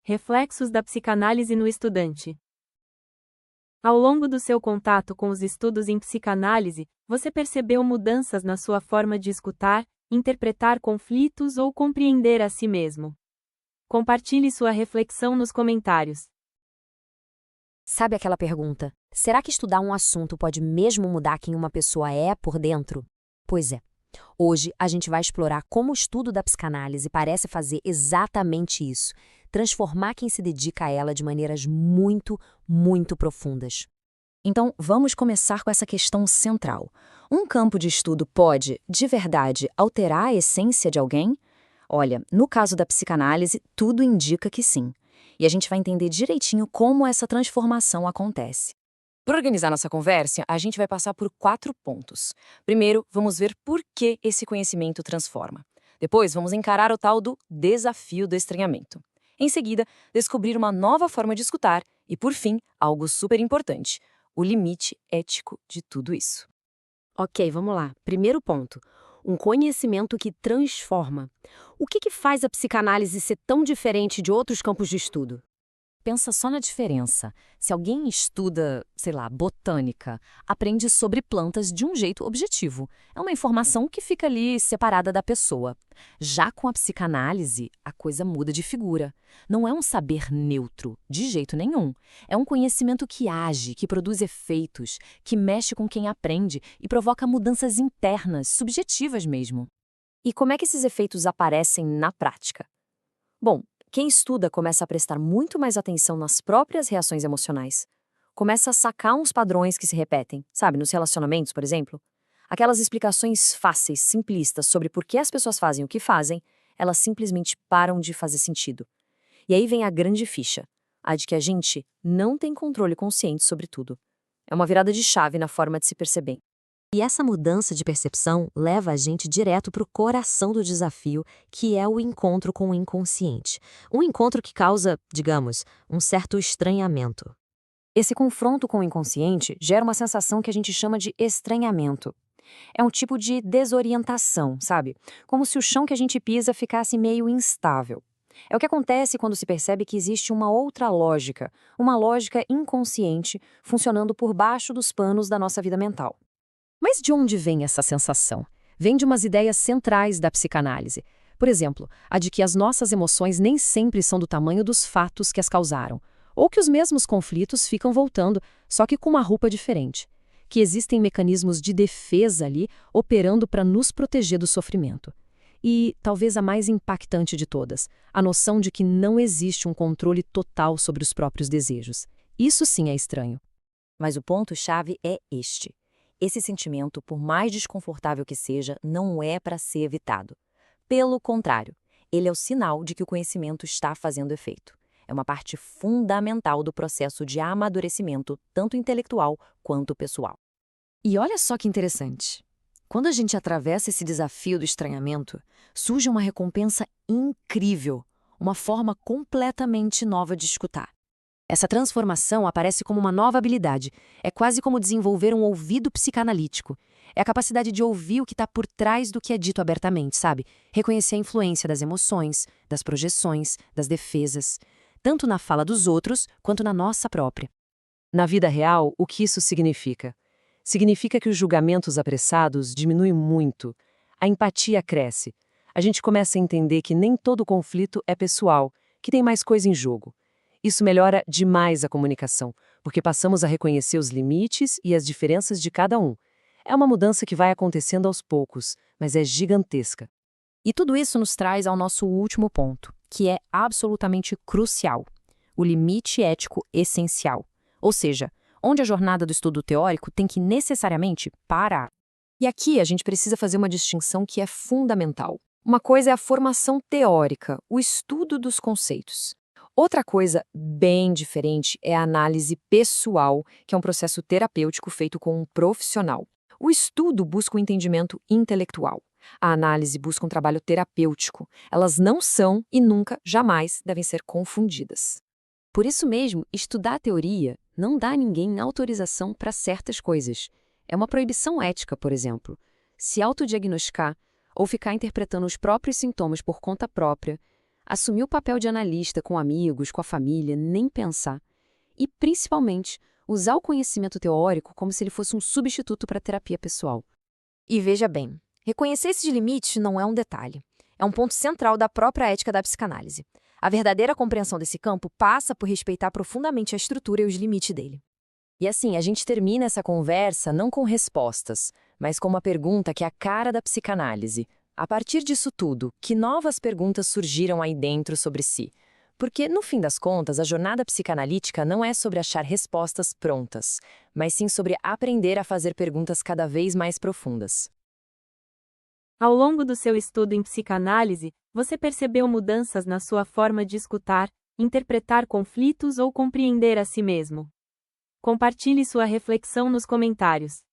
Reflexos da psicanálise no estudante. Ao longo do seu contato com os estudos em psicanálise, você percebeu mudanças na sua forma de escutar, interpretar conflitos ou compreender a si mesmo? Compartilhe sua reflexão nos comentários. Sabe aquela pergunta: será que estudar um assunto pode mesmo mudar quem uma pessoa é por dentro? Pois é. Hoje a gente vai explorar como o estudo da psicanálise parece fazer exatamente isso, transformar quem se dedica a ela de maneiras muito, muito profundas. Então, vamos começar com essa questão central. Um campo de estudo pode, de verdade, alterar a essência de alguém? Olha, no caso da psicanálise, tudo indica que sim. E a gente vai entender direitinho como essa transformação acontece. Para organizar nossa conversa, a gente vai passar por 4 pontos. Primeiro, vamos ver por que esse conhecimento transforma. Depois, vamos encarar o tal do desafio do estranhamento. Em seguida, descobrir uma nova forma de escutar e, por fim, algo super importante, o limite ético de tudo isso. Ok, vamos lá. Primeiro ponto. Um conhecimento que transforma. O que faz a psicanálise ser tão diferente de outros campos de estudo? Pensa só na diferença. Se alguém estuda, sei lá, botânica, aprende sobre plantas de um jeito objetivo. É uma informação que fica ali separada da pessoa. Já com a psicanálise, a coisa muda de figura. Não é um saber neutro, de jeito nenhum. É um conhecimento que age, que produz efeitos, que mexe com quem aprende e provoca mudanças internas, subjetivas mesmo. E como é que esses efeitos aparecem na prática? Bom, quem estuda começa a prestar muito mais atenção nas próprias reações emocionais. Começa a sacar uns padrões que se repetem, sabe, nos relacionamentos, por exemplo. Aquelas explicações fáceis, simplistas sobre por que as pessoas fazem o que fazem, elas simplesmente param de fazer sentido. E aí vem a grande ficha, a de que a gente não tem controle consciente sobre tudo. É uma virada de chave na forma de se perceber. E essa mudança de percepção leva a gente direto para o coração do desafio, que é o encontro com o inconsciente. Um encontro que causa, digamos, um certo estranhamento. Esse confronto com o inconsciente gera uma sensação que a gente chama de estranhamento. É um tipo de desorientação, sabe? Como se o chão que a gente pisa ficasse meio instável. É o que acontece quando se percebe que existe uma outra lógica, uma lógica inconsciente funcionando por baixo dos panos da nossa vida mental. Mas de onde vem essa sensação? Vem de umas ideias centrais da psicanálise. Por exemplo, a de que as nossas emoções nem sempre são do tamanho dos fatos que as causaram, ou que os mesmos conflitos ficam voltando, só que com uma roupa diferente. Que existem mecanismos de defesa ali operando para nos proteger do sofrimento. E, talvez a mais impactante de todas, a noção de que não existe um controle total sobre os próprios desejos. Isso sim é estranho. Mas o ponto-chave é este. Esse sentimento, por mais desconfortável que seja, não é para ser evitado. Pelo contrário, ele é o sinal de que o conhecimento está fazendo efeito. É uma parte fundamental do processo de amadurecimento, tanto intelectual quanto pessoal. E olha só que interessante. Quando a gente atravessa esse desafio do estranhamento, surge uma recompensa incrível, uma forma completamente nova de escutar. Essa transformação aparece como uma nova habilidade. É quase como desenvolver um ouvido psicanalítico. É a capacidade de ouvir o que está por trás do que é dito abertamente, sabe? Reconhecer a influência das emoções, das projeções, das defesas, tanto na fala dos outros quanto na nossa própria. Na vida real, o que isso significa? Significa que os julgamentos apressados diminuem muito. A empatia cresce. A gente começa a entender que nem todo conflito é pessoal, que tem mais coisa em jogo. Isso melhora demais a comunicação, porque passamos a reconhecer os limites e as diferenças de cada um. É uma mudança que vai acontecendo aos poucos, mas é gigantesca. E tudo isso nos traz ao nosso último ponto, que é absolutamente crucial: o limite ético essencial. Ou seja, onde a jornada do estudo teórico tem que necessariamente parar. E aqui a gente precisa fazer uma distinção que é fundamental. Uma coisa é a formação teórica, o estudo dos conceitos. Outra coisa bem diferente é a análise pessoal, que é um processo terapêutico feito com um profissional. O estudo busca o entendimento intelectual. A análise busca um trabalho terapêutico. Elas não são e nunca, jamais, devem ser confundidas. Por isso mesmo, estudar a teoria não dá a ninguém autorização para certas coisas. É uma proibição ética, por exemplo. Se autodiagnosticar ou ficar interpretando os próprios sintomas por conta própria, Assumir o papel de analista com amigos, com a família, nem pensar. E, principalmente, usar o conhecimento teórico como se ele fosse um substituto para a terapia pessoal. E veja bem, reconhecer esses limites não é um detalhe. É um ponto central da própria ética da psicanálise. A verdadeira compreensão desse campo passa por respeitar profundamente a estrutura e os limites dele. E assim, a gente termina essa conversa não com respostas, mas com uma pergunta que é a cara da psicanálise. A partir disso tudo, que novas perguntas surgiram aí dentro sobre si? Porque, no fim das contas, a jornada psicanalítica não é sobre achar respostas prontas, mas sim sobre aprender a fazer perguntas cada vez mais profundas. Ao longo do seu estudo em psicanálise, você percebeu mudanças na sua forma de escutar, interpretar conflitos ou compreender a si mesmo? Compartilhe sua reflexão nos comentários.